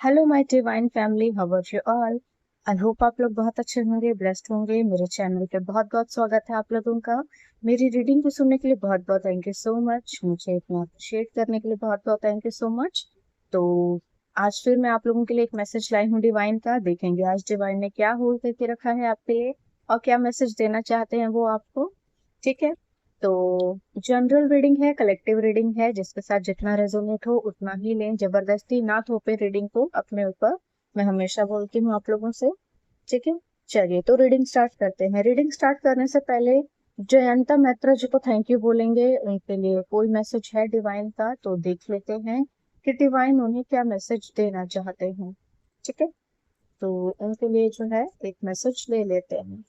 Hello my divine family, how are you all. I hope आप लोग बहुत अच्छे होंगे, ब्लेस्ड होंगे। मेरे चैनल पे बहुत बहुत स्वागत है आप लोगों का। मेरी रीडिंग को सुनने के लिए बहुत बहुत थैंक यू सो मच। मुझे इतना अप्रिशिएट करने के लिए बहुत बहुत थैंक यू सो मच। तो आज फिर मैं आप लोगों के लिए एक मैसेज लाई हूँ डिवाइन का। देखेंगे आज डिवाइन ने क्या होल्ड करके रखा है आपके लिए और क्या मैसेज देना चाहते हैं वो आपको। ठीक है, तो जनरल रीडिंग है, कलेक्टिव रीडिंग है, जिसके साथ जितना रेजोनेट हो उतना ही लें। जबरदस्ती ना थोपे रीडिंग को अपने ऊपर, मैं हमेशा बोलती हूँ आप लोगों से। ठीक है, चलिए तो रीडिंग स्टार्ट करते हैं। रीडिंग स्टार्ट करने से पहले जयंता मैत्रा जी को थैंक यू बोलेंगे। उनके लिए कोई मैसेज है डिवाइन का तो देख लेते हैं कि डिवाइन उन्हें क्या मैसेज देना चाहते हैं। ठीक है, तो उनके लिए जो है एक मैसेज ले लेते हैं।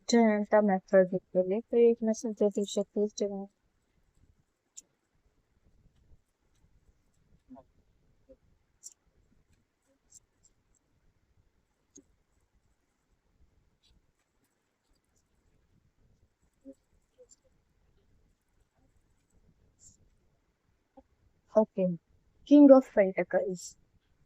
जयंता मैत्रा जी के लिए तो एक मैसेज दे दीजिए please divine. Okay, king of pentacles,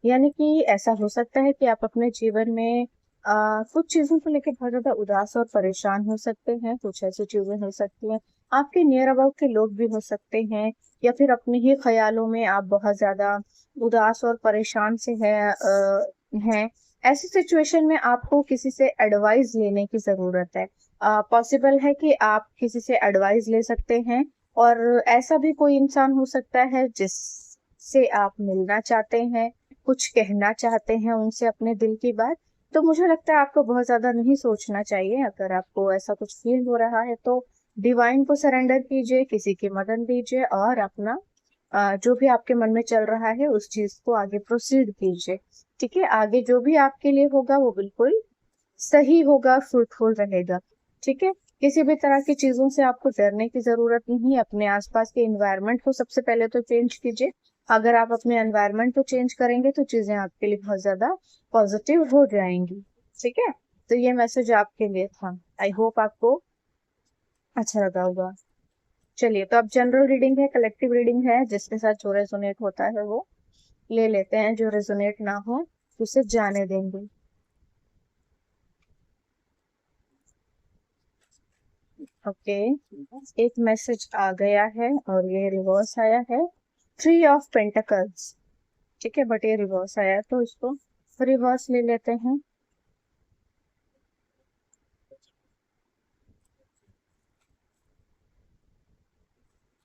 यानी कि ऐसा हो सकता है कि आप अपने जीवन में कुछ चीजों को लेकर बहुत ज्यादा उदास और परेशान हो सकते हैं। कुछ ऐसी चीजें हो सकती हैं, आपके नियर अबाउट के लोग भी हो सकते हैं, या फिर अपने ही ख्यालों में आप बहुत ज्यादा उदास और परेशान से हैं। ऐसी सिचुएशन में आपको किसी से एडवाइस लेने की जरूरत है। पॉसिबल है कि आप किसी से एडवाइस ले सकते हैं, और ऐसा भी कोई इंसान हो सकता है जिससे आप मिलना चाहते हैं, कुछ कहना चाहते हैं उनसे अपने दिल की बात। तो मुझे लगता है आपको बहुत ज्यादा नहीं सोचना चाहिए। अगर आपको ऐसा कुछ फील हो रहा है तो डिवाइन को सरेंडर कीजिए, किसी की मदद लीजिए और अपना जो भी आपके मन में चल रहा है उस चीज को आगे प्रोसीड कीजिए। ठीक है, आगे जो भी आपके लिए होगा वो बिल्कुल सही होगा, फ्रूटफुल रहेगा। ठीक है, किसी भी तरह की चीजों से आपको डरने की जरूरत नहीं है। अपने आसपास के एनवायरनमेंट को सबसे पहले तो चेंज कीजिए। अगर आप अपने एनवायरनमेंट को चेंज करेंगे तो चीजें आपके लिए बहुत ज्यादा पॉजिटिव हो जाएंगी। ठीक है, तो ये मैसेज आपके लिए था। आई होप आपको अच्छा लगा होगा। चलिए, तो अब जनरल रीडिंग है, कलेक्टिव रीडिंग है, जिसके साथ जो रेजोनेट होता है वो ले लेते हैं, जो रेजोनेट ना हो उसे जाने देंगे। ओके, एक मैसेज आ गया है और ये रिवर्स आया है, थ्री ऑफ पेंटिकल्स। ठीक है, बट ये रिवर्स आया है तो इसको रिवर्स ले लेते हैं।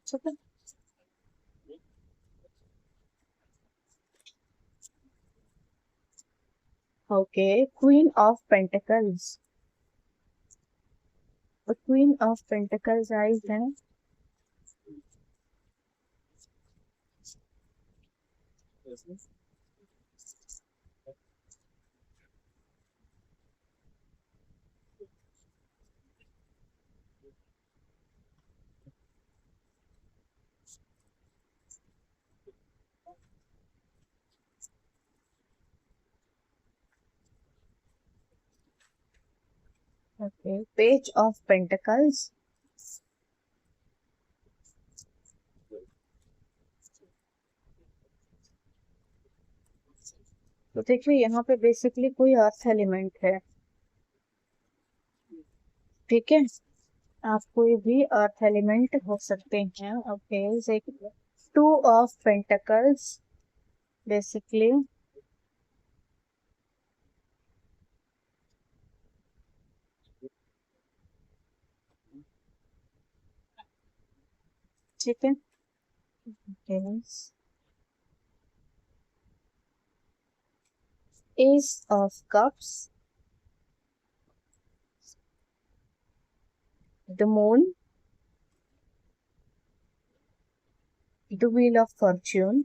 ठीक है, okay, queen of pentacles. Queen of pentacles आई है। Okay, page of pentacles. तो देखिए यहाँ पे बेसिकली कोई अर्थ एलिमेंट है। ठीक है, आप कोई भी अर्थ एलिमेंट हो सकते हैं। Okay, two of pentacles basically. ठीक है, S of cups, the moon, the wheel of Fortune.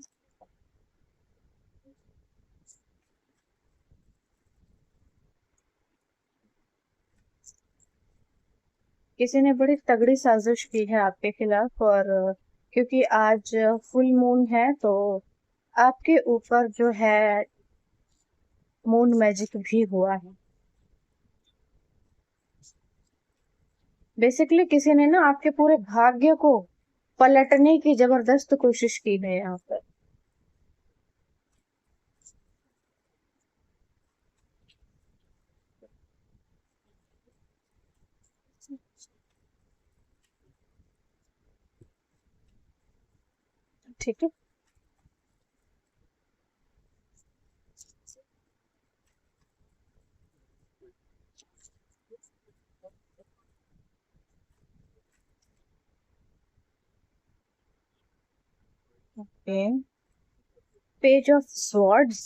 किसी ने बड़ी तगड़ी साजिश की है आपके खिलाफ, और क्योंकि आज फुल मून है तो आपके ऊपर जो है मून मैजिक भी हुआ है। बेसिकली किसी ने ना आपके पूरे भाग्य को पलटने की जबरदस्त कोशिश की है यहाँ पर। ठीक है। Okay, page of swords,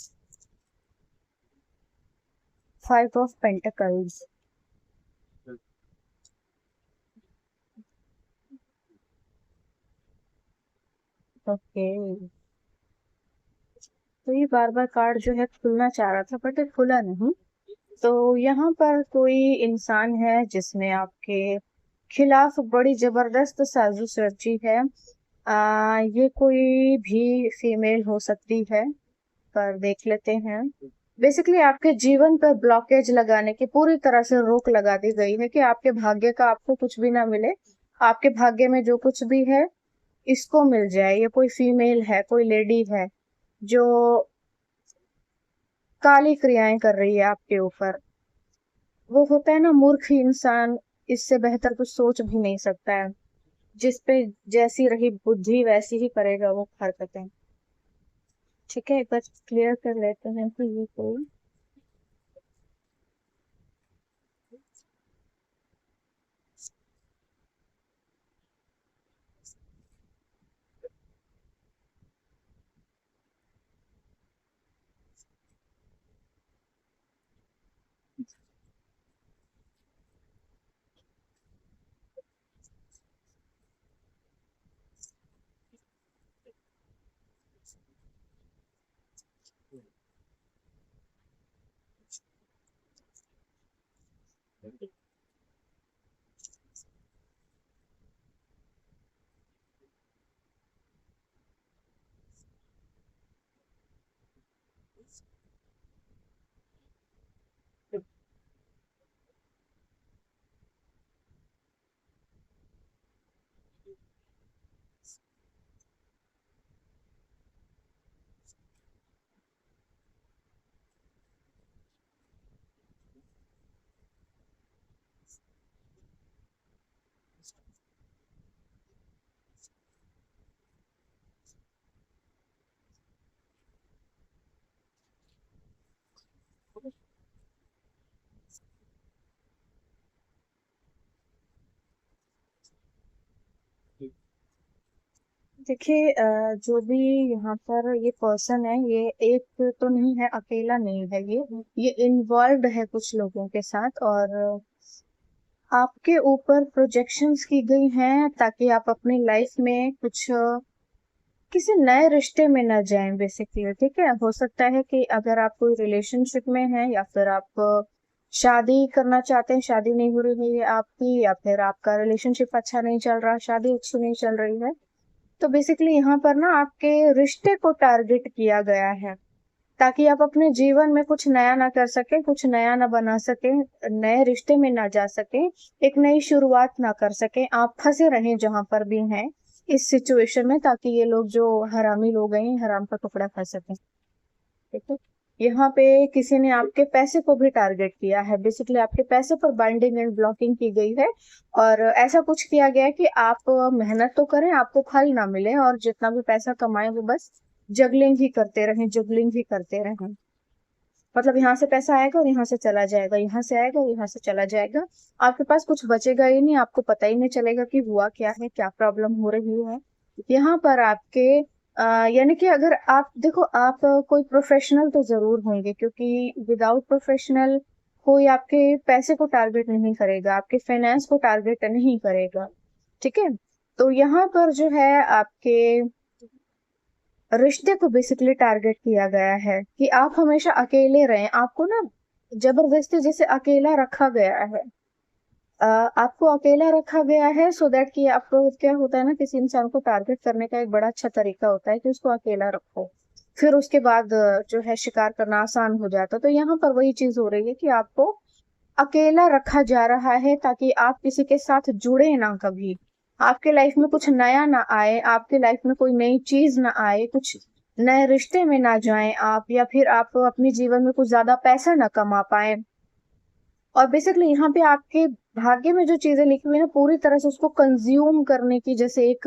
five of pentacles. Okay, तो ये बार बार कार्ड जो है खुलना चाह रहा था बट ये खुला नहीं। तो यहाँ पर कोई इंसान है जिसने आपके खिलाफ बड़ी जबरदस्त साजिश रची है। ये कोई भी फीमेल हो सकती है, पर देख लेते हैं। बेसिकली आपके जीवन पर ब्लॉकेज लगाने की पूरी तरह से रोक लगा दी गई है कि आपके भाग्य का आपको कुछ भी ना मिले। आपके भाग्य में जो कुछ भी है इसको मिल जाए। ये कोई फीमेल है, कोई लेडी है जो काली क्रियाएं कर रही है आपके ऊपर। वो होता है ना मूर्ख इंसान, इससे बेहतर कुछ सोच भी नहीं सकता है। जिस पे जैसी रही बुद्धि वैसी ही करेगा वो हरकतें। ठीक है, एक बार क्लियर कर लेते हैं कि ये कोई। देखिए, जो भी यहाँ पर ये पर्सन है, ये एक तो नहीं है, अकेला नहीं है। ये इन्वॉल्व है कुछ लोगों के साथ, और आपके ऊपर प्रोजेक्शंस की गई हैं ताकि आप अपनी लाइफ में कुछ किसी नए रिश्ते में न जाएं बेसिकली। ठीक है, हो सकता है कि अगर आप कोई रिलेशनशिप में हैं या फिर आप शादी करना चाहते हैं, शादी नहीं हो रही है आपकी, या फिर आपका रिलेशनशिप अच्छा नहीं चल रहा, शादी अच्छी नहीं चल रही है, तो बेसिकली यहाँ पर ना आपके रिश्ते को टारगेट किया गया है ताकि आप अपने जीवन में कुछ नया ना कर सके, कुछ नया ना बना सके, नए रिश्ते में ना जा सके, एक नई शुरुआत ना कर सके। आप फंसे रहें जहां पर भी हैं इस सिचुएशन में, ताकि ये लोग जो हरामी लोग हैं हराम का टुकड़ा खा सके। ठीक है, यहाँ पे किसी ने आपके पैसे को भी टारगेट किया है। बेसिकली आपके पैसे पर बाइंडिंग एंड ब्लॉकिंग की गई है, और ऐसा कुछ किया गया है कि आप मेहनत तो करें, आपको फल ना मिले, और जितना भी पैसा कमाए वो बस जगलिंग ही करते रहें, जगलिंग ही करते रहें। मतलब यहाँ से पैसा आएगा और यहाँ से चला जाएगा, यहाँ से आएगा और यहाँ से चला जाएगा। आपके पास कुछ बचेगा ही नहीं, आपको पता ही नहीं चलेगा कि हुआ क्या है, क्या प्रॉब्लम हो रही है। यहाँ पर आपके यानी कि अगर आप देखो, आप कोई प्रोफेशनल तो जरूर होंगे, क्योंकि विदाउट प्रोफेशनल कोई आपके पैसे को टारगेट नहीं करेगा, आपके फाइनेंस को टारगेट नहीं करेगा। ठीक है, तो यहाँ पर जो है आपके रिश्ते को बेसिकली टारगेट किया गया है कि आप हमेशा अकेले रहें। आपको ना जबरदस्ती जैसे अकेला रखा गया है। आपको अकेला रखा गया है सो दैट कि आपको क्या होता है ना, किसी इंसान को टारगेट करने का एक बड़ा अच्छा तरीका होता है कि उसको अकेला रखो, फिर उसके बाद जो है शिकार करना आसान हो जाता है। तो यहाँ पर वही चीज हो रही है कि आपको अकेला रखा जा रहा है ताकि आप किसी के साथ जुड़े ना कभी, आपके लाइफ में कुछ नया ना आए, आपके लाइफ में कोई नई चीज ना आए, कुछ नए रिश्ते में ना जाएं आप, या फिर आप अपने जीवन में कुछ ज्यादा पैसा ना कमा पाए। और बेसिकली यहाँ पे आपके भाग्य में जो चीजें लिखी हुई है ना, पूरी तरह से उसको कंज्यूम करने की जैसे एक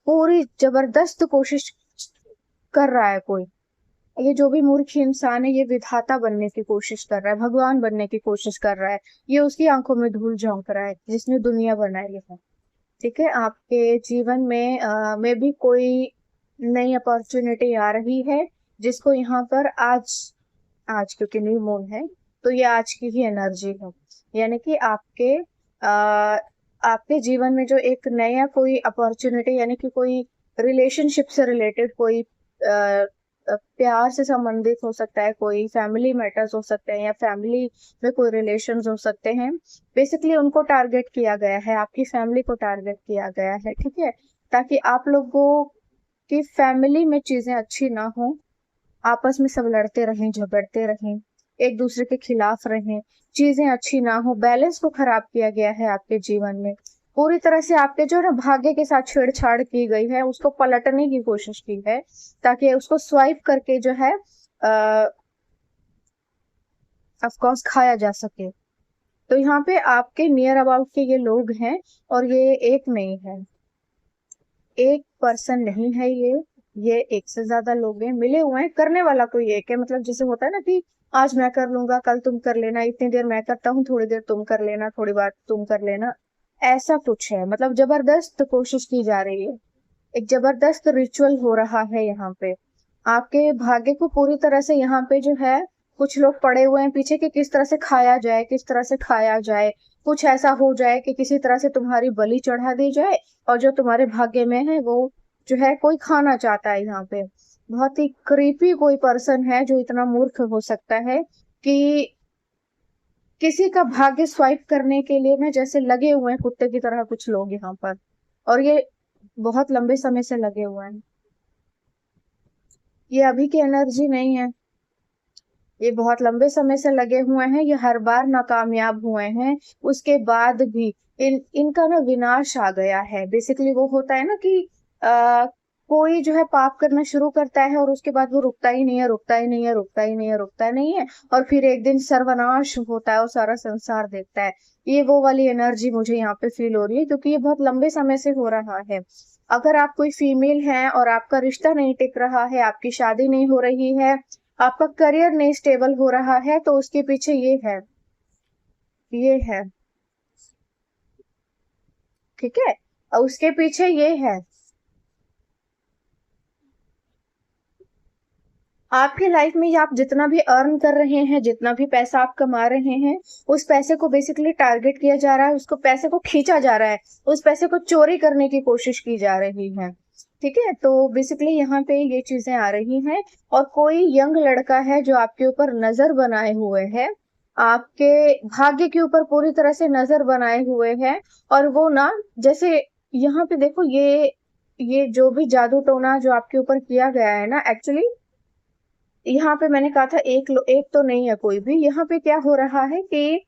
पूरी जबरदस्त कोशिश कर रहा है कोई, ये जो भी मूर्ख इंसान है ये विधाता बनने की कोशिश कर रहा है, भगवान बनने की कोशिश कर रहा है, ये उसकी आंखों में धूल झोंक रहा है जिसने दुनिया बनाई है। ठीक है, आपके जीवन में भी कोई नई अपॉर्चुनिटी आ रही है जिसको यहाँ पर आज आज क्योंकि न्यू मून है तो ये आज की ही एनर्जी है, यानी कि आ, आपके जीवन में जो एक नया कोई अपॉर्चुनिटी, यानी कि कोई रिलेशनशिप से रिलेटेड कोई प्यार से संबंधित हो सकता है, कोई फैमिली मैटर्स हो सकते हैं या फैमिली में कोई रिलेशंस हो सकते हैं, बेसिकली उनको टारगेट किया गया है, आपकी फैमिली को टारगेट किया गया है। ठीक है, ताकि आप लोगों की फैमिली में चीजें अच्छी ना हो, आपस में सब लड़ते रहें, झगड़ते रहें, एक दूसरे के खिलाफ रहें, चीजें अच्छी ना हो, बैलेंस को खराब किया गया है आपके जीवन में। पूरी तरह से आपके जो ना भाग्य के साथ छेड़छाड़ की गई है, उसको पलटने की कोशिश की है ताकि उसको स्वाइप करके जो है ऑफ कोर्स खाया जा सके। तो यहाँ पे आपके नियर अबाउट के ये लोग हैं और ये एक नहीं है, एक पर्सन नहीं है, ये एक से ज्यादा लोग हैं, मिले हुए हैं, करने वाला कोई एक है। मतलब जैसे होता है ना कि आज मैं कर लूंगा, कल तुम कर लेना, इतनी देर मैं करता हूँ, थोड़ी देर तुम कर लेना, थोड़ी बार तुम कर लेना, ऐसा कुछ है। मतलब जबरदस्त कोशिश की जा रही है, एक जबरदस्त रिचुअल हो रहा है यहाँ पे। आपके भाग्य को पूरी तरह से यहाँ पे जो है कुछ लोग पड़े हुए हैं पीछे कि किस तरह से खाया जाए, किस तरह से खाया जाए, कुछ ऐसा हो जाए कि किसी तरह से तुम्हारी बलि चढ़ा दी जाए और जो तुम्हारे भाग्य में है वो जो है कोई खाना चाहता है। यहाँ पे बहुत ही क्रीपी कोई पर्सन है जो इतना मूर्ख हो सकता है कि किसी का भाग्य स्वाइप करने के लिए में जैसे लगे हुए हैं कुत्ते की तरह कुछ लोग यहाँ पर, और ये बहुत लंबे समय से लगे हुए हैं। ये अभी की एनर्जी नहीं है, ये बहुत लंबे समय से लगे हुए हैं, ये हर बार नाकामयाब हुए हैं, उसके बाद भी इनका ना विनाश आ गया है। बेसिकली वो होता है ना कि कोई जो है पाप करना शुरू करता है और उसके बाद वो रुकता ही नहीं है, रुकता ही नहीं है, रुकता ही नहीं है, रुकता ही नहीं है, और फिर एक दिन सर्वनाश होता है और सारा संसार देखता है। ये वो वाली एनर्जी मुझे यहाँ पे फील हो रही है क्योंकि ये बहुत लंबे समय से हो रहा है। अगर आप कोई फीमेल हैं और आपका रिश्ता नहीं टिक रहा है, आपकी शादी नहीं हो रही है, आपका करियर नहीं स्टेबल हो रहा है, तो उसके पीछे ये है। ठीक है, और उसके पीछे ये है। आपकी लाइफ में आप जितना भी अर्न कर रहे हैं, जितना भी पैसा आप कमा रहे हैं, उस पैसे को बेसिकली टारगेट किया जा रहा है, उसको पैसे को खींचा जा रहा है, उस पैसे को चोरी करने की कोशिश की जा रही है। ठीक है, तो बेसिकली यहाँ पे ये चीजें आ रही हैं। और कोई यंग लड़का है जो आपके ऊपर नजर बनाए हुए है, आपके भाग्य के ऊपर पूरी तरह से नजर बनाए हुए है। और वो ना जैसे यहाँ पे देखो, ये जो भी जादू टोना जो आपके ऊपर किया गया है ना, एक्चुअली यहाँ पे मैंने कहा था एक तो नहीं है कोई भी। यहाँ पे क्या हो रहा है कि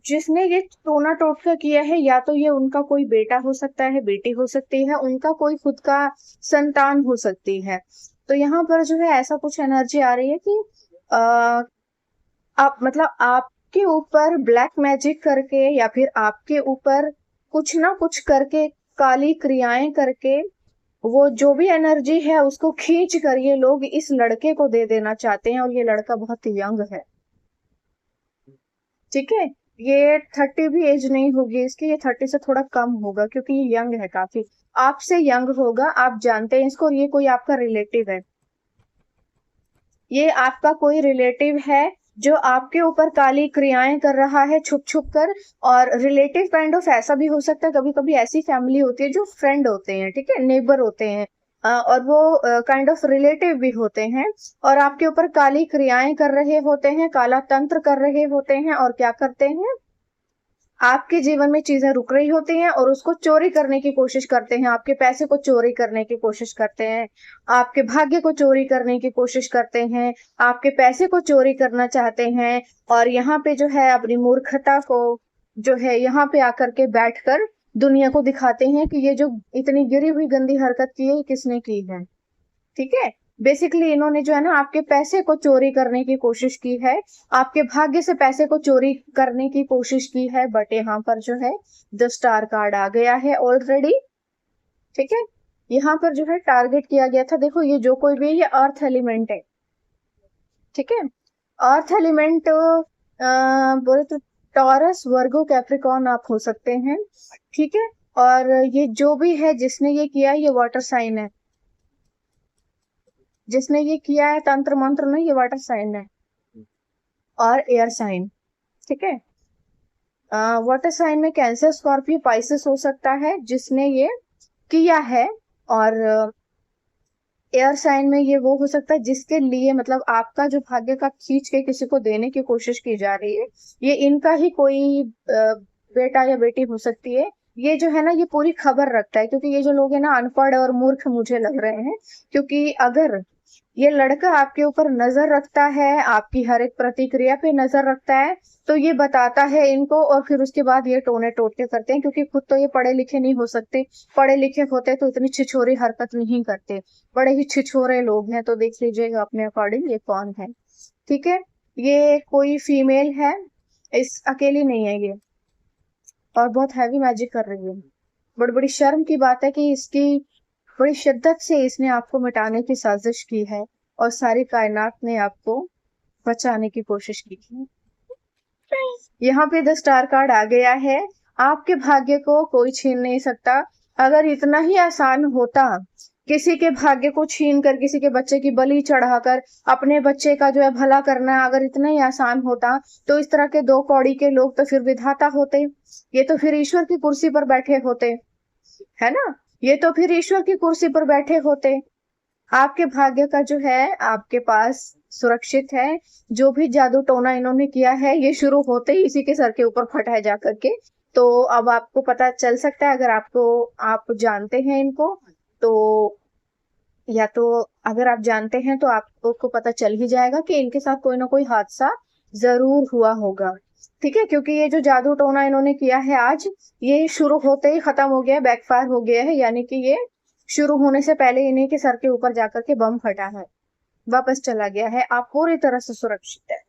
जिसने ये टोना टोटका किया है, या तो ये उनका कोई बेटा हो सकता है, बेटी हो सकती है, उनका कोई खुद का संतान हो सकती है। तो यहाँ पर जो है ऐसा कुछ एनर्जी आ रही है कि आ, आप मतलब आपके ऊपर ब्लैक मैजिक करके या फिर आपके ऊपर कुछ ना कुछ करके, काली क्रियाएं करके, वो जो भी एनर्जी है उसको खींच कर ये लोग इस लड़के को दे देना चाहते हैं। और ये लड़का बहुत यंग है। ठीक है, ये 30 भी एज नहीं होगी इसकी, ये 30 से थोड़ा कम होगा क्योंकि ये यंग है काफी, आपसे यंग होगा, आप जानते हैं इसको। और ये कोई आपका रिलेटिव है, ये आपका कोई रिलेटिव है जो आपके ऊपर काली क्रियाएं कर रहा है छुप छुप कर। और रिलेटिव काइंड ऑफ ऐसा भी हो सकता है, कभी कभी ऐसी फैमिली होती है जो फ्रेंड होते हैं, ठीक है, नेबर होते हैं, और वो काइंड ऑफ रिलेटिव भी होते हैं, और आपके ऊपर काली क्रियाएं कर रहे होते हैं, काला तंत्र कर रहे होते हैं, और क्या करते हैं, आपके जीवन में चीजें रुक रही होती हैं और उसको चोरी करने की कोशिश करते हैं, आपके पैसे को चोरी करने की कोशिश करते हैं, आपके भाग्य को चोरी करने की कोशिश करते हैं, आपके पैसे को चोरी करना चाहते हैं। और यहाँ पे जो है अपनी मूर्खता को जो है यहाँ पे आकर के बैठकर दुनिया को दिखाते हैं कि ये जो इतनी गिरी हुई गंदी हरकत की है, किसने की है। ठीक है, बेसिकली इन्होंने जो है ना आपके पैसे को चोरी करने की कोशिश की है, आपके भाग्य से पैसे को चोरी करने की कोशिश की है। बट यहाँ पर जो है द स्टार कार्ड आ गया है ऑलरेडी। ठीक है, यहाँ पर जो है टारगेट किया गया था, देखो ये जो कोई भी ये अर्थ एलिमेंट है, ठीक है। अर्थ एलिमेंट बोले तो टॉरस, वर्गो, कैप्रिकॉर्न आप हो सकते हैं, ठीक है। और ये जो भी है जिसने ये किया है ये वाटर साइन है, जिसने ये किया है तंत्र मंत्र में ये वाटर साइन है और एयर साइन, ठीक है। वाटर साइन में कैंसर, स्कॉर्पियो, पाइसेस हो सकता है जिसने ये किया है। और एयर साइन में ये वो हो सकता है जिसके लिए मतलब आपका जो भाग्य का खींच के किसी को देने की कोशिश की जा रही है, ये इनका ही कोई बेटा या बेटी हो सकती है। ये जो है ना ये पूरी खबर रखता है, क्योंकि ये जो लोग है ना अनपढ़ और मूर्ख मुझे लग रहे हैं, क्योंकि अगर ये लड़का आपके ऊपर नजर रखता है, आपकी हर एक प्रतिक्रिया पे नजर रखता है, तो ये बताता है इनको और फिर उसके बाद ये टोने टोटके करते हैं, क्योंकि खुद तो ये पढ़े लिखे नहीं हो सकते। पढ़े लिखे होते तो इतनी छिछोरी हरकत नहीं करते, बड़े ही छिछोरे लोग हैं। तो देख लीजिएगा अपने अकॉर्डिंग ये कौन है, ठीक है। ये कोई फीमेल है, इस अकेली नहीं है ये, और बहुत हैवी मैजिक कर रही है। बड़ी बड़ी शर्म की बात है कि इसकी बड़ी शिद्दत से इसने आपको मिटाने की साजिश की है और सारी कायनात ने आपको बचाने की कोशिश की है। यहाँ पे द स्टार कार्ड आ गया है। आपके भाग्य को कोई छीन नहीं सकता। अगर इतना ही आसान होता किसी के भाग्य को छीन कर, किसी के बच्चे की बलि चढ़ाकर अपने बच्चे का जो है भला करना, अगर इतना ही आसान होता तो इस तरह के दो कौड़ी के लोग तो फिर विधाता होते, ये तो फिर ईश्वर की कुर्सी पर बैठे होते, है ना। ये तो फिर ईश्वर की कुर्सी पर बैठे होते। आपके भाग्य का जो है आपके पास सुरक्षित है। जो भी जादू टोना इन्होंने किया है ये शुरू होते ही इसी के सर के ऊपर फटा है जाकर के। तो अब आपको पता चल सकता है, अगर आप जानते हैं इनको तो, या तो अगर आप जानते हैं तो आपको पता चल ही जाएगा कि इनके साथ कोई ना कोई हादसा जरूर हुआ होगा, ठीक है। क्योंकि ये जो जादू टोना इन्होंने किया है आज, ये शुरू होते ही खत्म हो गया, बैकफायर हो गया है, यानी कि ये शुरू होने से पहले इन्हीं के सर के ऊपर जाकर के बम फटा है, वापस चला गया है। आप पूरी तरह से सुरक्षित है,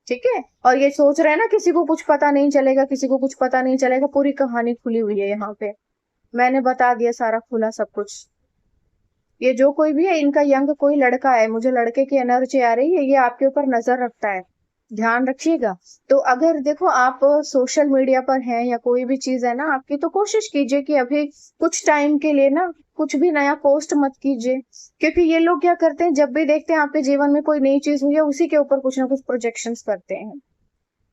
ठीक है। और ये सोच रहे हैं ना किसी को कुछ पता नहीं चलेगा, किसी को कुछ पता नहीं चलेगा, पूरी कहानी खुली हुई है यहाँ पे, मैंने बता दिया सारा खुला सब कुछ। ये जो कोई भी है इनका यंग कोई लड़का है, मुझे लड़के की एनर्जी आ रही है, ये आपके ऊपर नजर रखता है, ध्यान रखिएगा। तो अगर देखो आप सोशल मीडिया पर हैं या कोई भी चीज है ना आपकी, तो कोशिश कीजिए कि अभी कुछ टाइम के लिए ना कुछ भी नया पोस्ट मत कीजिए, क्योंकि ये लोग क्या करते हैं, जब भी देखते हैं आपके जीवन में कोई नई चीज हुई है उसी के ऊपर कुछ ना कुछ प्रोजेक्शंस करते हैं,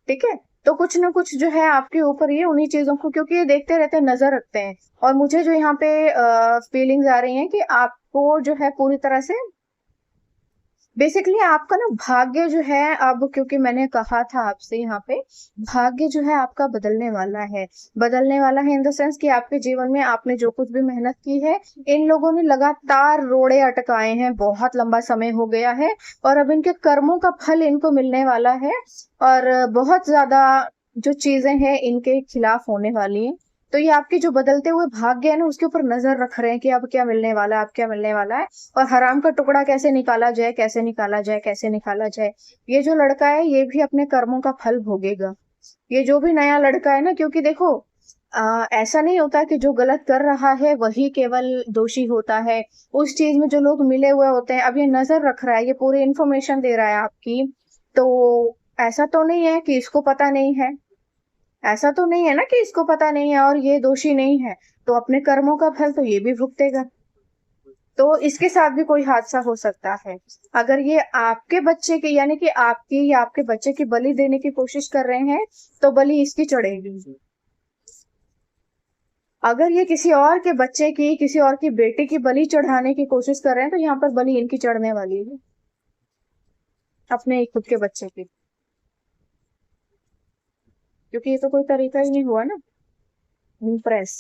ठीक है। तो कुछ ना कुछ जो है आपके ऊपर ये उन्हीं चीजों को, क्योंकि ये देखते रहते हैं, नजर रखते हैं। और मुझे जो यहाँ पे फीलिंग्स आ रही हैं कि आपको जो है पूरी तरह से बेसिकली आपका ना भाग्य जो है, अब क्योंकि मैंने कहा था आपसे यहाँ पे भाग्य जो है आपका बदलने वाला है। बदलने वाला है इन द सेंस कि आपके जीवन में आपने जो कुछ भी मेहनत की है, इन लोगों ने लगातार रोड़े अटकाए हैं, बहुत लंबा समय हो गया है, और अब इनके कर्मों का फल इनको मिलने वाला है। और बहुत ज्यादा जो चीजें हैं इनके खिलाफ होने वाली हैं। तो ये आपके जो बदलते हुए भाग्य है ना उसके ऊपर नजर रख रहे हैं कि अब क्या मिलने वाला है, अब क्या मिलने वाला है, और हराम का टुकड़ा कैसे निकाला जाए, कैसे निकाला जाए, कैसे निकाला जाए। ये जो लड़का है ये भी अपने कर्मों का फल भोगेगा, ये जो भी नया लड़का है ना, क्योंकि देखो ऐसा नहीं होता कि जो गलत कर रहा है वही केवल दोषी होता है, उस चीज में जो लोग मिले हुए होते हैं। अब ये नजर रख रहा है, ये पूरी इंफॉर्मेशन दे रहा है आपकी, तो ऐसा तो नहीं है कि इसको पता नहीं है, ऐसा तो नहीं है ना कि इसको पता नहीं है और ये दोषी नहीं है, तो अपने कर्मों का फल तो ये भी भुगतेगा। तो इसके साथ भी कोई हादसा हो सकता है। अगर ये आपके बच्चे की यानी कि आपकी या आपके बच्चे की बलि देने की कोशिश कर रहे हैं तो बलि इसकी चढ़ेगी। अगर ये किसी और के बच्चे की, किसी और की बेटी की बलि चढ़ाने की कोशिश कर रहे हैं तो यहाँ पर बलि इनकी चढ़ने वाली है, अपने खुद के बच्चे की, क्योंकि ये तो कोई तरीका ही नहीं हुआ ना। इम्प्रेस,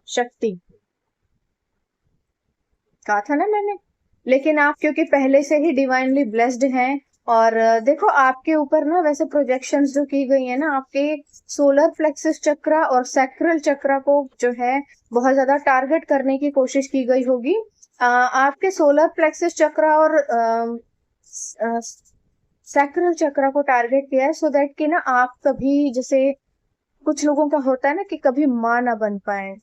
शक्ति, कहा था ना मैंने। लेकिन आप क्योंकि पहले से ही डिवाइनली ब्लेस्ड हैं, और देखो आपके ऊपर ना वैसे प्रोजेक्शंस जो की गई है ना, आपके सोलर प्लेक्सस चक्र और सैक्रल चक्र को जो है बहुत ज्यादा टारगेट करने की कोशिश की गई होगी। आपके सोलर प्लेक्सस चक्र और सैक्रल चक्र को टारगेट किया है, सो दैट कि ना आप कभी जैसे कुछ लोगों का होता है ना कि कभी माँ ना बन पाए,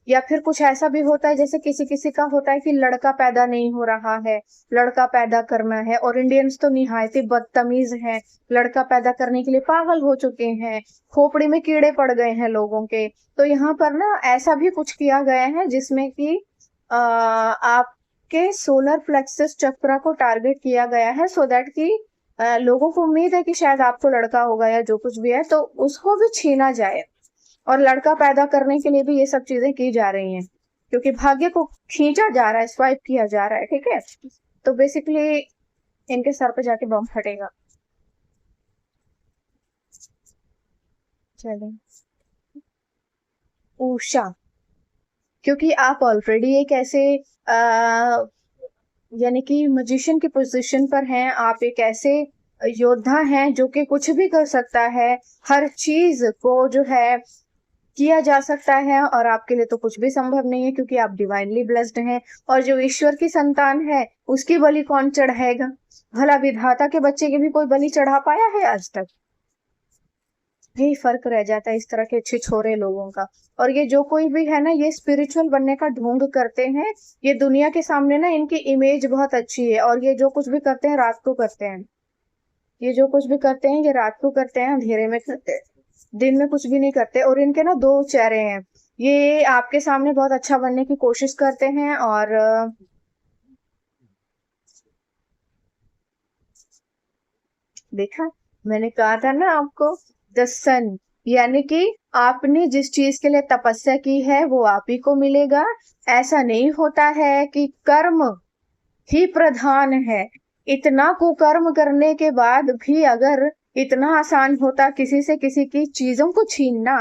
या फिर कुछ ऐसा भी होता है जैसे किसी किसी का होता है कि लड़का पैदा नहीं हो रहा है, लड़का पैदा करना है, और इंडियंस तो निहायत ही बदतमीज हैं, लड़का पैदा करने के लिए पागल हो चुके हैं, खोपड़ी में कीड़े पड़ गए हैं लोगों के। तो यहाँ पर ना ऐसा भी कुछ किया गया है जिसमें कि आपके सोलर प्लेक्सस चक्र को टारगेट किया गया है, सो दैट कि लोगों को उम्मीद है कि शायद आपको लड़का होगा या जो कुछ भी है, तो उसको भी छीना जाए, और लड़का पैदा करने के लिए भी ये सब चीजें की जा रही हैं, क्योंकि भाग्य को खींचा जा रहा है, स्वाइप किया जा रहा है। ठीक है, तो बेसिकली इनके सर पे जाके बम फटेगा। चलिए, उषा, क्योंकि आप ऑलरेडी एक ऐसे यानी कि मजिशियन की पोजीशन पर हैं, आप एक ऐसे योद्धा हैं जो कि कुछ भी कर सकता है, हर चीज को जो है किया जा सकता है, और आपके लिए तो कुछ भी संभव नहीं है क्योंकि आप डिवाइनली ब्लेस्ड हैं। और जो ईश्वर की संतान है उसकी बलि कौन चढ़ाएगा? भला विधाता के बच्चे की भी कोई बलि चढ़ा पाया है आज तक? यही फर्क रह जाता है इस तरह के अच्छे छोरे लोगों का। और ये जो कोई भी है ना, ये स्पिरिचुअल बनने का ढोंग करते हैं, ये दुनिया के सामने ना इनकी इमेज बहुत अच्छी है, और ये जो कुछ भी करते हैं रात को करते हैं, ये जो कुछ भी करते हैं ये रात को करते हैं, अंधेरे में करते हैं, दिन में कुछ भी नहीं करते। और इनके ना दो चेहरे हैं, ये आपके सामने बहुत अच्छा बनने की कोशिश करते हैं, और देखा, मैंने कहा था ना आपको, द सन, यानी कि आपने जिस चीज के लिए तपस्या की है वो आप ही को मिलेगा। ऐसा नहीं होता है कि कर्म ही प्रधान है। इतना कुकर्म करने के बाद भी अगर इतना आसान होता किसी से किसी की चीजों को छीनना,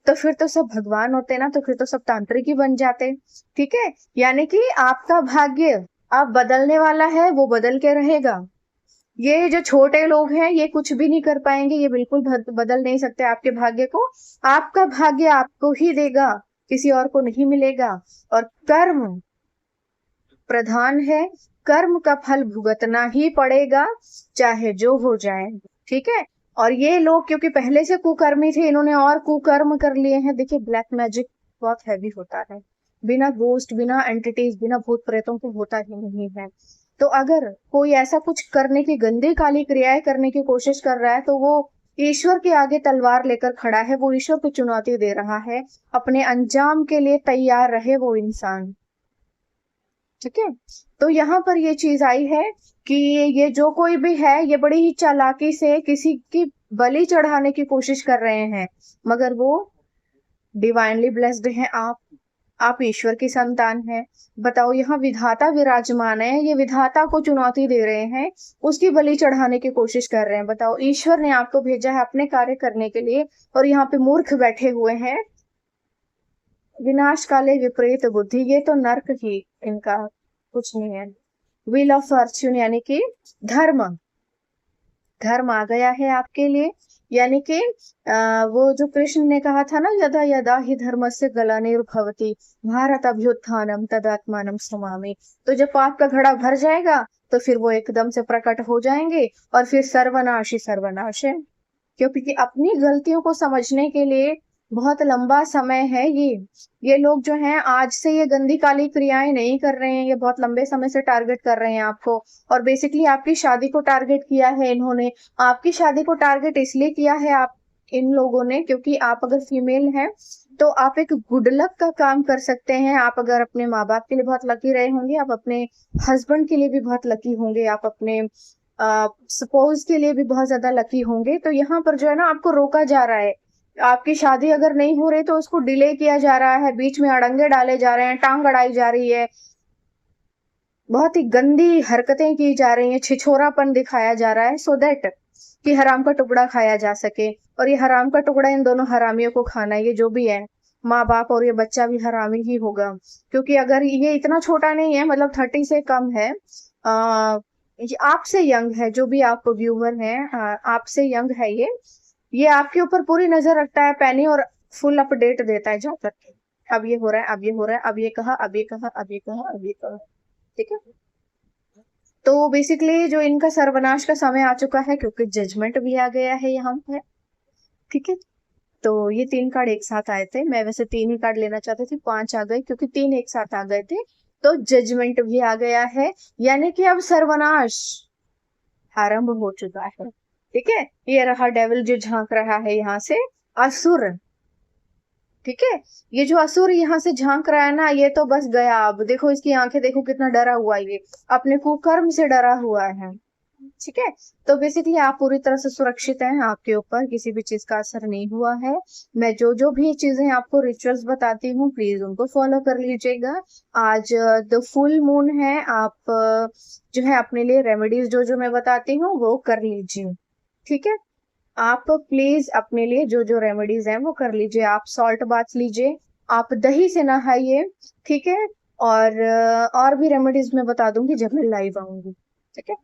तो फिर तो सब भगवान होते ना, तो फिर तो सब तांत्रिक ही बन जाते। ठीक है, यानी कि आपका भाग्य आप बदलने वाला है, वो बदल के रहेगा। ये जो छोटे लोग हैं ये कुछ भी नहीं कर पाएंगे, ये बिल्कुल बदल नहीं सकते आपके भाग्य को। आपका भाग्य आपको ही देगा, किसी और को नहीं मिलेगा। और कर्म प्रधान है, कर्म का फल भुगतना ही पड़ेगा, चाहे जो हो जाए। ठीक है, और ये लोग क्योंकि पहले से कुकर्मी थे, इन्होंने और कुकर्म कर लिए हैं। देखिए, ब्लैक मैजिक बहुत हैवी होता है, बिना गोस्ट, बिना एंटिटीज, बिना भूत प्रेतों के होता ही नहीं है। तो अगर कोई ऐसा कुछ करने की, गंदी काली क्रियाएं करने की कोशिश कर रहा है, तो वो ईश्वर के आगे तलवार लेकर खड़ा है, वो ईश्वर को चुनौती दे रहा है, अपने अंजाम के लिए तैयार रहे वो इंसान। ठीक है, तो यहाँ पर ये चीज आई है कि ये जो कोई भी है ये बड़ी ही चालाकी से किसी की बलि चढ़ाने की कोशिश कर रहे हैं, मगर वो डिवाइनली ब्लेस्ड हैं। आप ईश्वर की संतान हैं। बताओ, यहाँ विधाता विराजमान है, ये विधाता को चुनौती दे रहे हैं, उसकी बलि चढ़ाने की कोशिश कर रहे हैं। बताओ, ईश्वर ने आपको भेजा है अपने कार्य करने के लिए, और यहाँ पे मूर्ख बैठे हुए हैं। विनाश काले विपरीत बुद्धि, ये तो नर्क ही इनका, कुछ नहीं है। व्हील ऑफ फॉर्च्यून, यानी कि धर्म, धर्म आ गया है आपके लिए। यानी कि वो जो कृष्ण ने कहा था ना, यदा यदा ही धर्मस्य ग्लानिर्भवति भारत अभ्युत्थानम तदात्मानम समामि। तो जब पाप का घड़ा भर जाएगा तो फिर वो एकदम से प्रकट हो जाएंगे, और फिर सर्वनाश ही सर्वनाश है। क्योंकि अपनी गलतियों को समझने के लिए बहुत लंबा समय है। ये लोग जो हैं आज से ये गंदी काली क्रियाएं नहीं कर रहे हैं, ये बहुत लंबे समय से टारगेट कर रहे हैं आपको। और बेसिकली आपकी शादी को टारगेट किया है इन्होंने। आपकी शादी को टारगेट इसलिए किया है आप इन लोगों ने, क्योंकि आप अगर फीमेल हैं तो आप एक गुड लक का काम कर सकते हैं। आप अगर अपने माँ बाप के लिए बहुत लकी रहे होंगे, आप अपने हस्बैंड के लिए भी बहुत लकी होंगे, आप अपने सपोज के लिए भी बहुत ज्यादा लकी होंगे। तो यहाँ पर जो है ना, आपको रोका जा रहा है। आपकी शादी अगर नहीं हो रही तो उसको डिले किया जा रहा है, बीच में अड़ंगे डाले जा रहे हैं, टांग अड़ाई जा रही है, बहुत ही गंदी हरकतें की जा रही हैं, छिछोरापन दिखाया जा रहा है, सो दैट कि हराम का टुकड़ा खाया जा सके। और ये हराम का टुकड़ा इन दोनों हरामियों को खाना है, ये जो भी है, माँ बाप और ये बच्चा भी हरामी ही होगा। क्योंकि अगर ये इतना छोटा नहीं है, मतलब 30 से कम है, ये आपसे यंग है, जो भी आप व्यूअर हैं, आपसे यंग है ये आपके ऊपर पूरी नजर रखता है पैनी, और फुल अपडेट देता है जा करके, अब ये हो रहा है, अब ये हो रहा है, अब ये कहा, अब ये कहा, अब ये कहा, अब ये कहा। ठीक है, तो बेसिकली जो इनका सर्वनाश का समय आ चुका है, क्योंकि जजमेंट भी आ गया है यहाँ पर। ठीक है, तो ये 3 कार्ड एक साथ आए थे। मैं वैसे 3 ही कार्ड लेना चाहती थी, 5 आ गए क्योंकि 3 एक साथ आ गए थे। तो जजमेंट भी आ गया है, यानी कि अब सर्वनाश आरंभ हो चुका है। ठीक है, ये रहा डेविल जो झांक रहा है यहाँ से, असुर। ठीक है, ये जो असुर यहाँ से झांक रहा है ना, ये तो बस गया। अब देखो इसकी आंखें, देखो कितना डरा हुआ है, ये अपने कुकर्म से डरा हुआ है। ठीक है, तो बेसिकली आप पूरी तरह से सुरक्षित हैं, आपके ऊपर किसी भी चीज का असर नहीं हुआ है। मैं जो जो भी चीजें आपको रिचुअल्स बताती हूँ, प्लीज उनको फॉलो कर लीजिएगा। आज द फुल मून है, आप जो है अपने लिए रेमेडीज जो जो मैं बताती हूँ वो कर लीजिए। ठीक है, आप प्लीज अपने लिए जो जो रेमेडीज हैं वो कर लीजिए। आप सॉल्ट बाथ लीजिए, आप दही से नहाइए। ठीक है, और भी रेमेडीज मैं बता दूंगी जब मैं लाइव आऊंगी। ठीक है,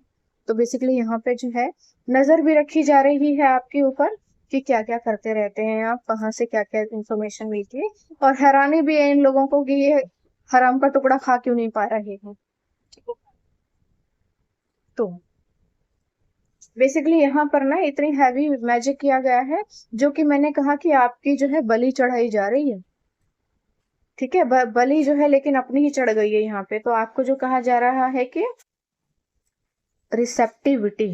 तो बेसिकली यहाँ पे जो है नजर भी रखी जा रही है आपके ऊपर कि क्या क्या करते रहते हैं आप, कहाँ से क्या क्या इंफॉर्मेशन मिलती है। और हैरानी भी है इन लोगों को कि ये हराम का टुकड़ा खा क्यों नहीं पा रहे हैं। तो बेसिकली यहाँ पर ना इतनी हैवी मैजिक किया गया है, जो कि मैंने कहा कि आपकी जो है बलि चढ़ाई जा रही है। ठीक है, बलि जो है लेकिन अपनी ही चढ़ गई है यहाँ पे। तो आपको जो कहा जा रहा है कि रिसेप्टिविटी।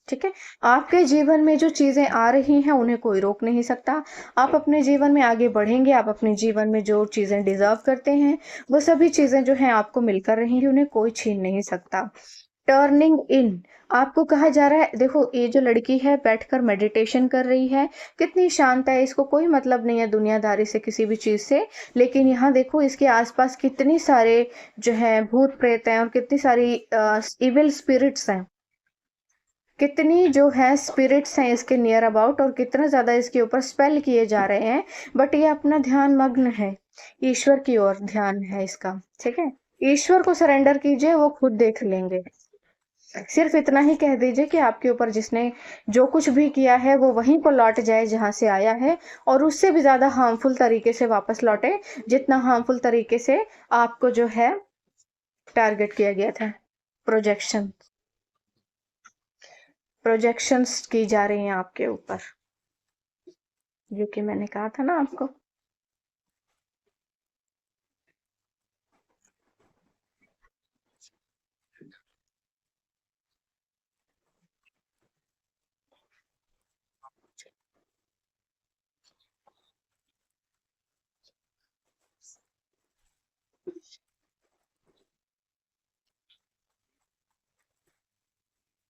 ठीक है, आपके जीवन में जो चीजें आ रही हैं उन्हें कोई रोक नहीं सकता। आप अपने जीवन में आगे बढ़ेंगे, आप अपने जीवन में जो चीजें डिजर्व करते हैं वो सभी चीजें जो हैं आपको मिलकर रहेंगी, उन्हें कोई छीन नहीं सकता। टर्निंग इन, आपको कहा जा रहा है, देखो ये जो लड़की है बैठकर मेडिटेशन कर रही है, कितनी शांत है, इसको कोई मतलब नहीं है दुनियादारी से, किसी भी चीज से। लेकिन यहाँ देखो इसके आसपास कितनी सारे जो है भूत प्रेत हैं और कितनी सारी इविल स्पिरिट्स हैं, कितनी जो है स्पिरिट्स हैं इसके नियर अबाउट, और कितना ज्यादा इसके ऊपर स्पेल किए जा रहे हैं। बट ये अपना ध्यान मग्न है, ईश्वर की ओर ध्यान है इसका। ठीक है, ईश्वर को सरेंडर कीजिए, वो खुद देख लेंगे। सिर्फ इतना ही कह दीजिए कि आपके ऊपर जिसने जो कुछ भी किया है वो वहीं पर लौट जाए जहां से आया है, और उससे भी ज्यादा हार्मफुल तरीके से वापस लौटे, जितना हार्मफुल तरीके से आपको जो है टारगेट किया गया था। प्रोजेक्शन, प्रोजेक्शंस की जा रही हैं आपके ऊपर, जो कि मैंने कहा था ना आपको।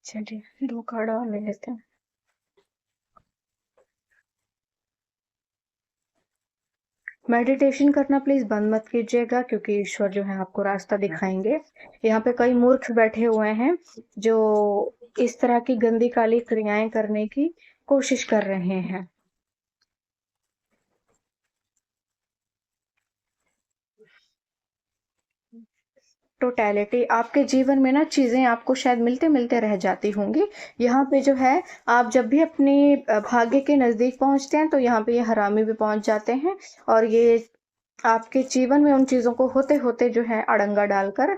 चलिए 2 कार्ड और ले लेते हैं। मेडिटेशन करना प्लीज बंद मत कीजिएगा, क्योंकि ईश्वर जो है आपको रास्ता दिखाएंगे। यहाँ पे कई मूर्ख बैठे हुए हैं जो इस तरह की गंदी काली क्रियाएं करने की कोशिश कर रहे हैं। टोटैलिटी, आपके जीवन में ना चीजें आपको शायद मिलते मिलते रह जाती होंगी। यहाँ पे जो है आप जब भी अपने भाग्य के नजदीक पहुंचते हैं तो यहाँ पे ये हरामी भी पहुंच जाते हैं, और ये आपके जीवन में उन चीजों को होते होते जो है अड़ंगा डालकर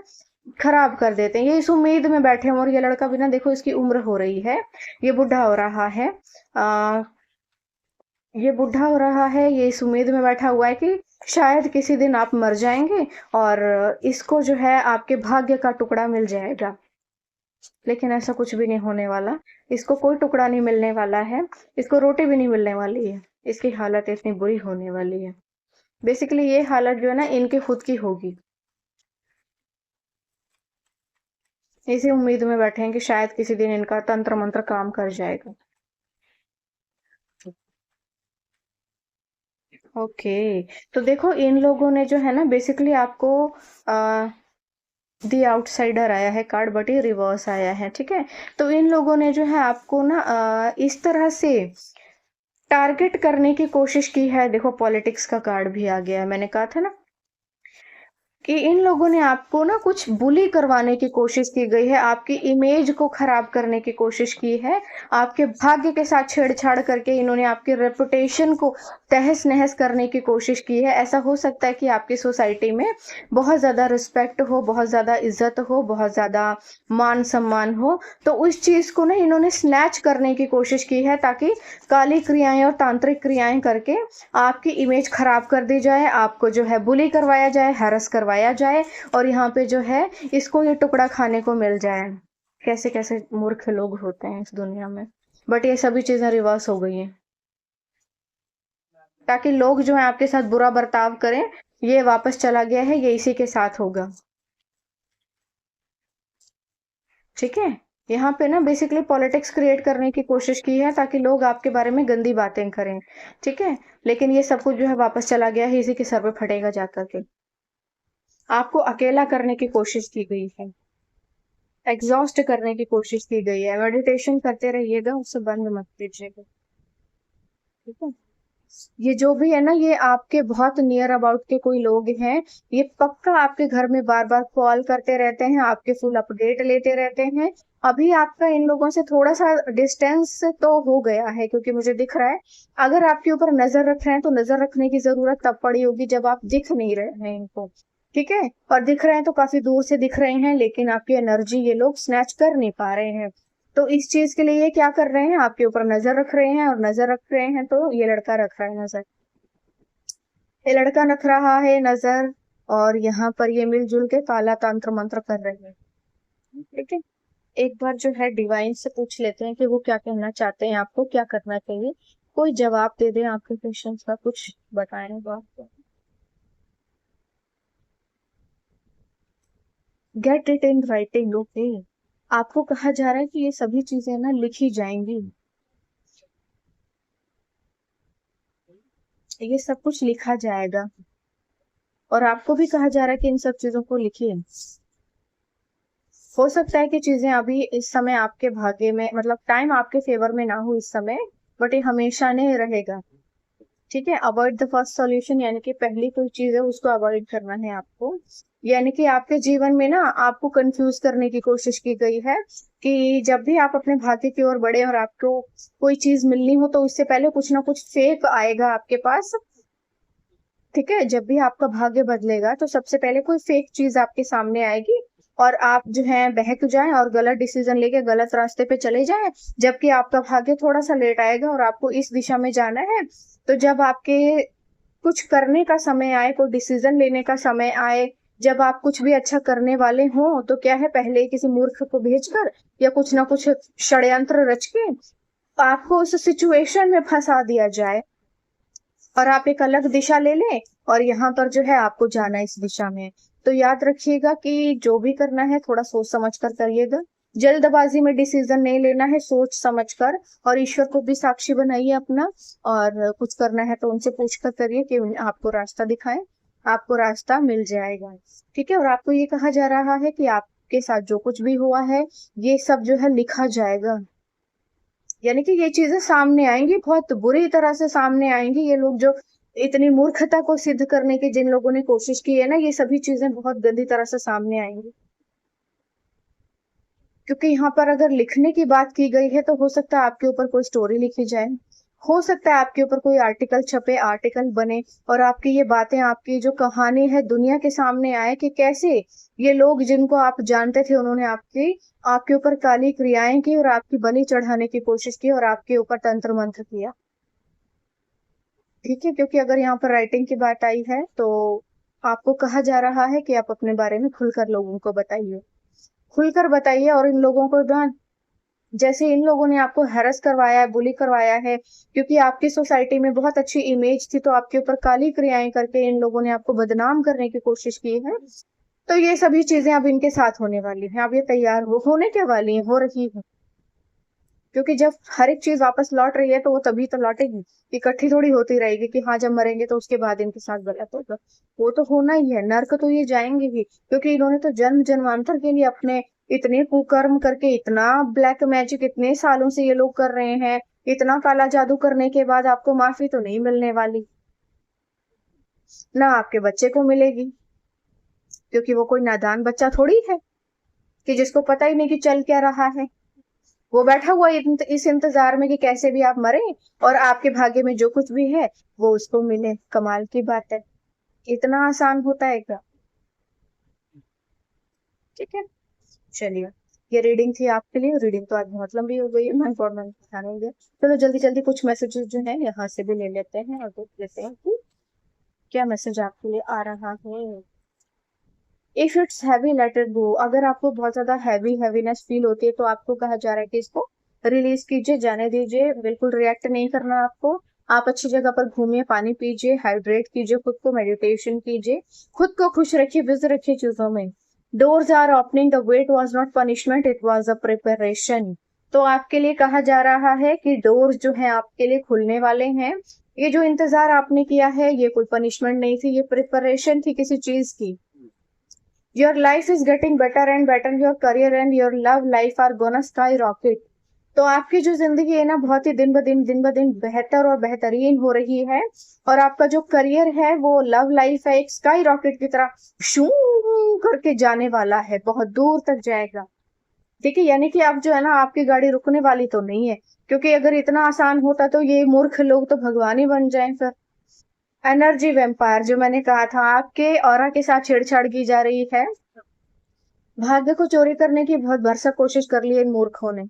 खराब कर देते हैं। ये इस उम्मीद में बैठे हैं, और ये लड़का भी ना देखो इसकी उम्र हो रही है, ये बुढ़ा हो रहा है। ये बुढ़ा हो रहा है, ये इस उम्मीद में बैठा हुआ है कि शायद किसी दिन आप मर जाएंगे और इसको जो है आपके भाग्य का टुकड़ा मिल जाएगा। लेकिन ऐसा कुछ भी नहीं होने वाला, इसको कोई टुकड़ा नहीं मिलने वाला है, इसको रोटी भी नहीं मिलने वाली है, इसकी हालत इतनी बुरी होने वाली है। बेसिकली ये हालत जो है ना इनके खुद की होगी, इसी उम्मीद में बैठे हैं कि शायद किसी दिन इनका तंत्र मंत्र काम कर जाएगा। ओके, तो देखो इन लोगों ने जो है ना बेसिकली आपको दी आउटसाइडर आया है कार्ड, बट ये रिवर्स आया है। ठीक है, तो इन लोगों ने जो है आपको ना इस तरह से टारगेट करने की कोशिश की है। देखो पॉलिटिक्स का कार्ड भी आ गया है, मैंने कहा था ना कि इन लोगों ने आपको ना कुछ बुली करवाने की कोशिश की गई है, आपकी इमेज को खराब करने की कोशिश की है, आपके भाग्य के साथ छेड़छाड़ करके इन्होंने आपकी रेपुटेशन को तहस नहस करने की कोशिश की है। ऐसा हो सकता है कि आपकी सोसाइटी में बहुत ज़्यादा रिस्पेक्ट हो, बहुत ज़्यादा इज्जत हो, बहुत ज़्यादा मान सम्मान हो, तो उस चीज़ को ना इन्होंने स्नैच करने की कोशिश की है, ताकि काली क्रियाएं और तांत्रिक क्रियाएं करके आपकी इमेज खराब कर दी जाए, आपको जो है बुली करवाया जाए, हैरस करवाया जाए, और यहाँ पे जो है इसको ये टुकड़ा खाने को मिल जाए। कैसे कैसे मूर्ख लोग होते हैं इस दुनिया में। बट ये सभी चीजें रिवर्स हो गई हैं, ताकि लोग जो है आपके साथ बुरा बर्ताव करें। ये वापस चला गया है, ये इसी के साथ होगा। ठीक है, यहाँ पे ना बेसिकली पॉलिटिक्स क्रिएट करने की कोशिश की है, ताकि लोग आपके बारे में गंदी बातें करें। ठीक है, लेकिन ये सब कुछ जो है वापस चला गया है, इसी के सर पे फटेगा जाकर के। आपको अकेला करने की कोशिश की गई है, एग्जॉस्ट करने की कोशिश की गई है। मेडिटेशन करते रहिएगा, उससे बंद मत कीजिएगा। ठीक है, ये जो भी है ना, ये आपके बहुत नियर अबाउट के कोई लोग हैं, ये पक्का आपके घर में बार बार कॉल करते रहते हैं, आपके फुल अपडेट लेते रहते हैं। अभी आपका इन लोगों से थोड़ा सा डिस्टेंस तो हो गया है, क्योंकि मुझे दिख रहा है अगर आपके ऊपर नजर रख रहे हैं तो नजर रखने की जरूरत तब पड़ी होगी जब आप दिख नहीं रहे हैं इनको। ठीक है, और दिख रहे हैं तो काफी दूर से दिख रहे हैं, लेकिन आपकी एनर्जी ये लोग स्नैच कर नहीं पा रहे हैं। तो इस चीज के लिए ये क्या कर रहे हैं, आपके ऊपर नजर रख रहे हैं, और नजर रख रहे हैं तो ये लड़का रख रहा है नजर, ये लड़का रख रहा है नजर, और यहाँ पर ये मिलजुल के काला तंत्र मंत्र कर रहे हैं। ठीक है, एक बार जो है डिवाइन से पूछ लेते हैं कि वो क्या कहना चाहते हैं, आपको क्या करना चाहिए। कोई जवाब दे दे आपके क्वेश्चन का, कुछ बताएं आपको। Get it in writing, okay. आपको कहा जा रहा है कि ये सभी चीजें ना लिखी जाएंगी, ये सब कुछ लिखा जाएगा, और आपको भी कहा जा रहा है कि इन सब चीजों को लिखिए। हो सकता है कि चीजें अभी इस समय आपके भाग्य में, मतलब टाइम आपके फेवर में ना हो इस समय, बट ये हमेशा नहीं रहेगा। ठीक है, अवॉइड द फर्स्ट सॉल्यूशन, यानी कि पहली कोई चीज है उसको अवॉइड करना है आपको। यानी कि आपके जीवन में ना आपको कंफ्यूज करने की कोशिश की गई है, कि जब भी आप अपने भाग्य की ओर बढ़े और आपको कोई चीज मिलनी हो तो उससे पहले कुछ ना कुछ फेक आएगा आपके पास। ठीक है, जब भी आपका भाग्य बदलेगा तो सबसे पहले कोई फेक चीज आपके सामने आएगी, और आप जो है बहक जाएं और गलत डिसीजन लेके गलत रास्ते पे चले जाएं, जबकि आपका भाग्य थोड़ा सा लेट आएगा और आपको इस दिशा में जाना है। तो जब आपके कुछ करने का समय आए, कोई डिसीजन लेने का समय आए, जब आप कुछ भी अच्छा करने वाले हो, तो क्या है, पहले किसी मूर्ख को भेजकर या कुछ ना कुछ षड्यंत्र रच के आपको उस सिचुएशन में फंसा दिया जाए, और आप एक अलग दिशा ले लें, और यहाँ पर जो है आपको जाना है इस दिशा में। तो याद रखिएगा कि जो भी करना है थोड़ा सोच समझ कर करिएगा, जल्दबाजी में डिसीजन नहीं लेना है, सोच समझ कर। और ईश्वर को भी साक्षी बनाइए अपना, और कुछ करना है तो उनसे पूछ कर करिए कि आपको रास्ता दिखाएं, आपको रास्ता मिल जाएगा। ठीक है, और आपको ये कहा जा रहा है कि आपके साथ जो कुछ भी हुआ है ये सब जो है लिखा जाएगा, यानी कि ये चीजें सामने आएंगी, बहुत बुरी तरह से सामने आएंगी। ये लोग जो इतनी मूर्खता को सिद्ध करने की जिन लोगों ने कोशिश की है ना, ये सभी चीजें बहुत गंदी तरह से सामने आएंगी। क्योंकि यहाँ पर अगर लिखने की बात की गई है तो हो सकता है आपके ऊपर कोई स्टोरी लिखी जाए, हो सकता है आपके ऊपर कोई आर्टिकल छपे, आर्टिकल बने, और आपकी ये बातें, आपकी जो कहानी है दुनिया के सामने आए, कि कैसे ये लोग जिनको आप जानते थे उन्होंने आपके ऊपर काली क्रियाएं की और आपकी बलि चढ़ाने की कोशिश की और आपके ऊपर तंत्र मंत्र किया। ठीक है, क्योंकि अगर यहाँ पर राइटिंग की बात आई है तो आपको कहा जा रहा है कि आप अपने बारे में खुलकर लोगों को बताइए, खुलकर बताइए। और इन लोगों को ना, जैसे इन लोगों ने आपको हैरस करवाया है, बुली करवाया है, क्योंकि आपकी सोसाइटी में बहुत अच्छी इमेज थी, तो आपके ऊपर काली क्रियाएं करके इन लोगों ने आपको बदनाम करने की कोशिश की है। तो ये सभी चीजें अब इनके साथ होने वाली हैं, अब ये तैयार होने क्या वाली है, हो रही है। क्योंकि जब हर एक चीज वापस लौट रही है तो वो तभी तो लौटेगी, इकट्ठी थोड़ी होती रहेगी कि हाँ जब मरेंगे तो उसके बाद इनके साथ गलत होगा। वो तो होना ही है, नर्क तो ये जाएंगे ही, क्योंकि इन्होंने तो जन्म जन्मांतर के लिए अपने इतने कुकर्म करके, इतना ब्लैक मैजिक इतने सालों से ये लोग कर रहे हैं, इतना काला जादू करने के बाद आपको माफी तो नहीं मिलने वाली, ना आपके बच्चे को मिलेगी। क्योंकि वो कोई नादान बच्चा थोड़ी है कि जिसको पता ही नहीं कि चल क्या रहा है। वो बैठा हुआ इस इंतजार में कि कैसे भी आप मरे और आपके भाग्य में जो कुछ भी है वो उसको मिले। कमाल की बात है, इतना आसान होता है क्या? ठीक है, चलिए, ये रीडिंग थी आपके लिए। रीडिंग तो आज बहुत लंबी हो गई है, मैं इम्पोर्टेंट ध्यान नहीं दिया। चलो जल्दी जल्दी कुछ मैसेजेस जो है यहाँ से भी ले लेते हैं और देख लेते हैं कि क्या मैसेज आपके लिए आ रहा है। If it's heavy let it go. अगर आपको बहुत ज्यादा हैवीनेस फील होती है तो आपको कहा जा रहा है कि इसको रिलीज कीजिए, जाने दीजिए, बिल्कुल रिएक्ट नहीं करना आपको। आप अच्छी जगह पर घूमिए, पानी पीजिए, हाइड्रेट कीजिए खुद को, मेडिटेशन कीजिए, खुद को खुश रखिए, बिजी रखिए चीजों में। Doors are opening, the wait was not punishment, it was a preparation. तो आपके लिए कहा जा रहा है कि डोर्स जो है आपके लिए खुलने वाले हैं। ये जो इंतजार आपने किया है ये कोई पनिशमेंट नहीं थी, ये प्रिपरेशन थी किसी चीज की। Your life is getting better and better. Your career and your love life are gonna skyrocket. तो आपकी जो जिंदगी है ना बहुत ही दिन ब दिन बेहतर और बेहतरीन हो रही है। और आपका जो करियर है वो लव लाइफ है, एक स्काई रॉकेट की तरह शू करके जाने वाला है, बहुत दूर तक जाएगा। ठीक है, यानी कि अब जो है ना आपकी गाड़ी रुकने वाली तो नहीं है, क्योंकि अगर इतना आसान होता तो ये मूर्ख लोग तो भगवान ही बन जाएं फिर। एनर्जी वेम्पायर, जो मैंने कहा था आपके ऑरा के साथ छेड़छाड़ की जा रही है। भाग्य को चोरी करने की बहुत भरसक कोशिश कर ली इन मूर्खों ने।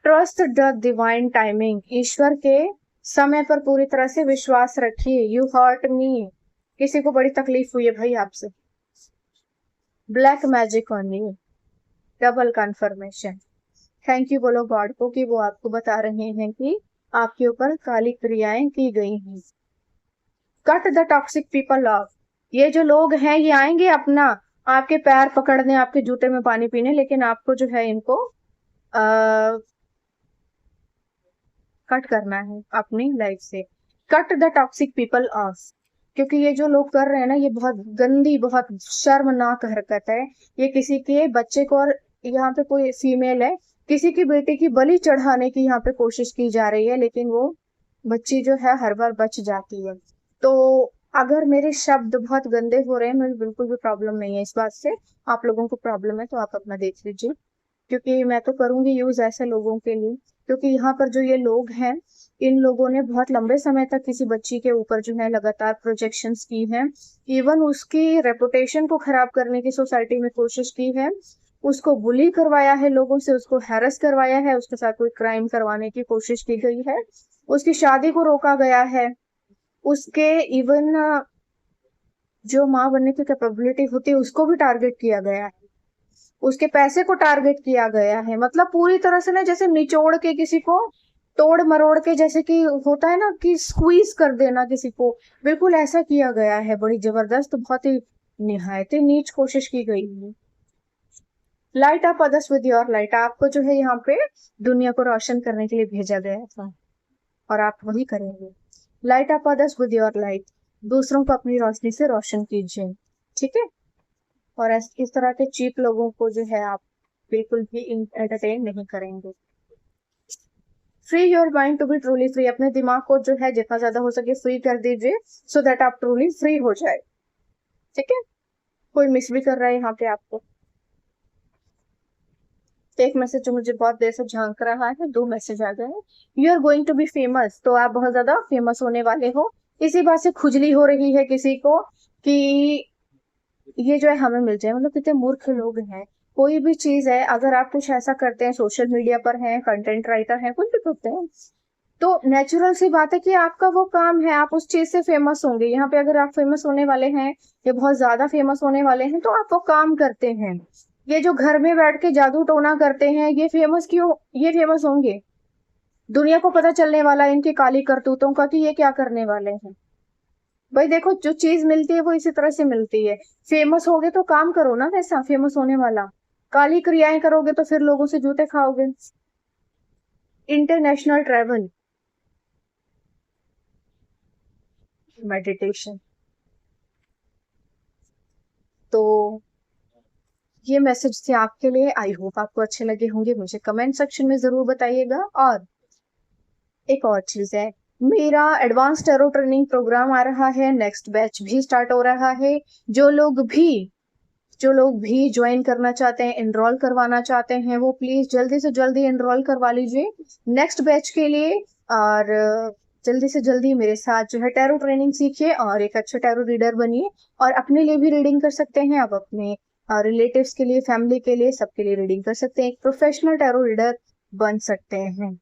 ट्रस्ट द डिवाइन टाइमिंग, ईश्वर के समय पर पूरी तरह से विश्वास रखिए। यू हर्ट मी, किसी को बड़ी तकलीफ हुई है भाई आपसे। Black magic on you, double confirmation. Thank you बोलो गॉड को कि वो आपको बता रहे हैं कि आपके ऊपर काली क्रियाएं की गई हैं। Cut the toxic people of, ये जो लोग हैं ये आएंगे अपना आपके पैर पकड़ने, आपके जूते में पानी पीने, लेकिन आपको जो है इनको कट करना है अपनी लाइफ से। Cut the toxic people of, क्योंकि ये जो लोग कर रहे हैं ना ये बहुत गंदी, बहुत शर्मनाक हरकत है। ये किसी के बच्चे को, और यहाँ पे कोई फीमेल है, किसी की बेटी की बलि चढ़ाने की यहाँ पे कोशिश की जा रही है, लेकिन वो बच्ची जो है हर बार बच जाती है। तो अगर मेरे शब्द बहुत गंदे हो रहे हैं, मुझे बिल्कुल भी प्रॉब्लम नहीं है इस बात से। आप लोगों को प्रॉब्लम है तो आप अपना देख लीजिए, क्योंकि मैं तो करूंगी यूज ऐसे लोगों के लिए। क्योंकि यहाँ पर जो ये लोग हैं, इन लोगों ने बहुत लंबे समय तक किसी बच्ची के ऊपर जो है लगातार प्रोजेक्शंस की हैं। इवन उसकी रेपुटेशन को खराब करने की सोसाइटी में कोशिश की है, उसको बुली करवाया है लोगों से, उसको हैरेस करवाया है, उसके साथ कोई क्राइम करवाने की कोशिश की गई है, उसकी शादी को रोका गया है, उसके इवन जो माँ बनने की कैपेबिलिटी होती है उसको भी टारगेट किया गया है, उसके पैसे को टारगेट किया गया है। मतलब पूरी तरह से ना जैसे निचोड़ के किसी को, तोड़ मरोड़ के, जैसे कि होता है ना कि स्क्वीज कर देना किसी को, बिल्कुल ऐसा किया गया है। बड़ी जबरदस्त, बहुत ही निहायत ही नीच कोशिश की गई है। Light up others with your light, आपको जो है यहाँ पे दुनिया को रोशन करने के लिए भेजा गया था और आप वही करेंगे। Light up others with your light, दूसरों को अपनी रोशनी से रोशन कीजिए। ठीक है, और इस तरह के चीप लोगों को जो है आप बिल्कुल भी एंटरटेन नहीं करेंगे। Free your mind to be truly free, अपने दिमाग को जो है जितना ज्यादा हो सके फ्री कर दीजिए, सो दैट आप ट्रूली फ्री हो जाए। ठीक है, कोई मिस भी कर रहा है यहाँ पे आपको। एक मैसेज जो मुझे बहुत देर से झांक रहा है, दो मैसेज आ गए हैं। You are going to be famous, तो आप बहुत ज्यादा फेमस होने वाले हो। इसी बात से खुजली हो रही है किसी को कि ये जो है हमें मिल जाए। मतलब कितने मूर्ख लोग हैं। कोई भी चीज है, अगर आप कुछ ऐसा करते हैं, सोशल मीडिया पर हैं, कंटेंट राइटर हैं, कुछ भी करते हैं, तो नेचुरल सी बात है कि आपका वो काम है, आप उस चीज से फेमस होंगे। यहाँ पे अगर आप फेमस होने वाले हैं या बहुत ज्यादा फेमस होने वाले हैं तो आप वो काम करते हैं। ये जो घर में बैठ के जादू टोना करते हैं, ये फेमस क्यों, ये फेमस होंगे, दुनिया को पता चलने वाला है इनकी काली करतूतों का कि ये क्या करने वाले हैं। भाई देखो, जो चीज मिलती है वो इसी तरह से मिलती है। फेमस होगे तो काम करो ना वैसा फेमस होने वाला। काली क्रियाएं करोगे तो फिर लोगों से जूते खाओगे। International travel, meditation. तो ये मैसेज थे आपके लिए, आई होप आपको अच्छे लगे होंगे। मुझे कमेंट सेक्शन में जरूर बताइएगा। और एक और चीज है, मेरा एडवांस टैरो ट्रेनिंग प्रोग्राम आ रहा है, नेक्स्ट बैच भी स्टार्ट हो रहा है। जो लोग भी जो लोग भी ज्वाइन करना चाहते हैं, एनरोल करवाना चाहते हैं, वो प्लीज जल्दी से जल्दी एनरोल करवा लीजिए नेक्स्ट बैच के लिए। और जल्दी से जल्दी मेरे साथ जो है टैरो ट्रेनिंग सीखिए और एक अच्छा टैरो रीडर बनिए। और अपने लिए भी रीडिंग कर सकते हैं आप, अपने रिलेटिव्स के लिए, फैमिली के लिए, सबके लिए रीडिंग कर सकते हैं, एक प्रोफेशनल टैरो रीडर बन सकते हैं।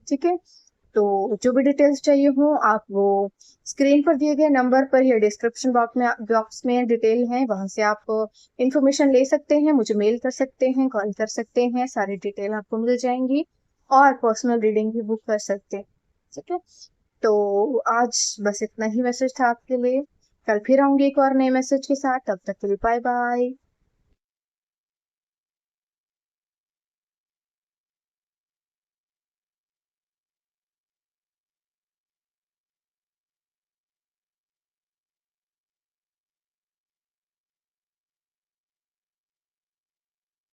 ठीक है, तो जो भी डिटेल्स चाहिए हो आप वो स्क्रीन पर दिए गए नंबर पर या डिस्क्रिप्शन बॉक्स में डिटेल है, वहां से आप इंफॉर्मेशन ले सकते हैं, मुझे मेल कर सकते हैं, कॉल कर सकते हैं, सारी डिटेल आपको मिल जाएंगी और पर्सनल रीडिंग भी बुक कर सकते हैं। ठीक है, तो आज बस इतना ही मैसेज था आपके लिए। कल फिर आऊंगी एक और नए मैसेज के साथ, तब तक के लिए बाय बाय।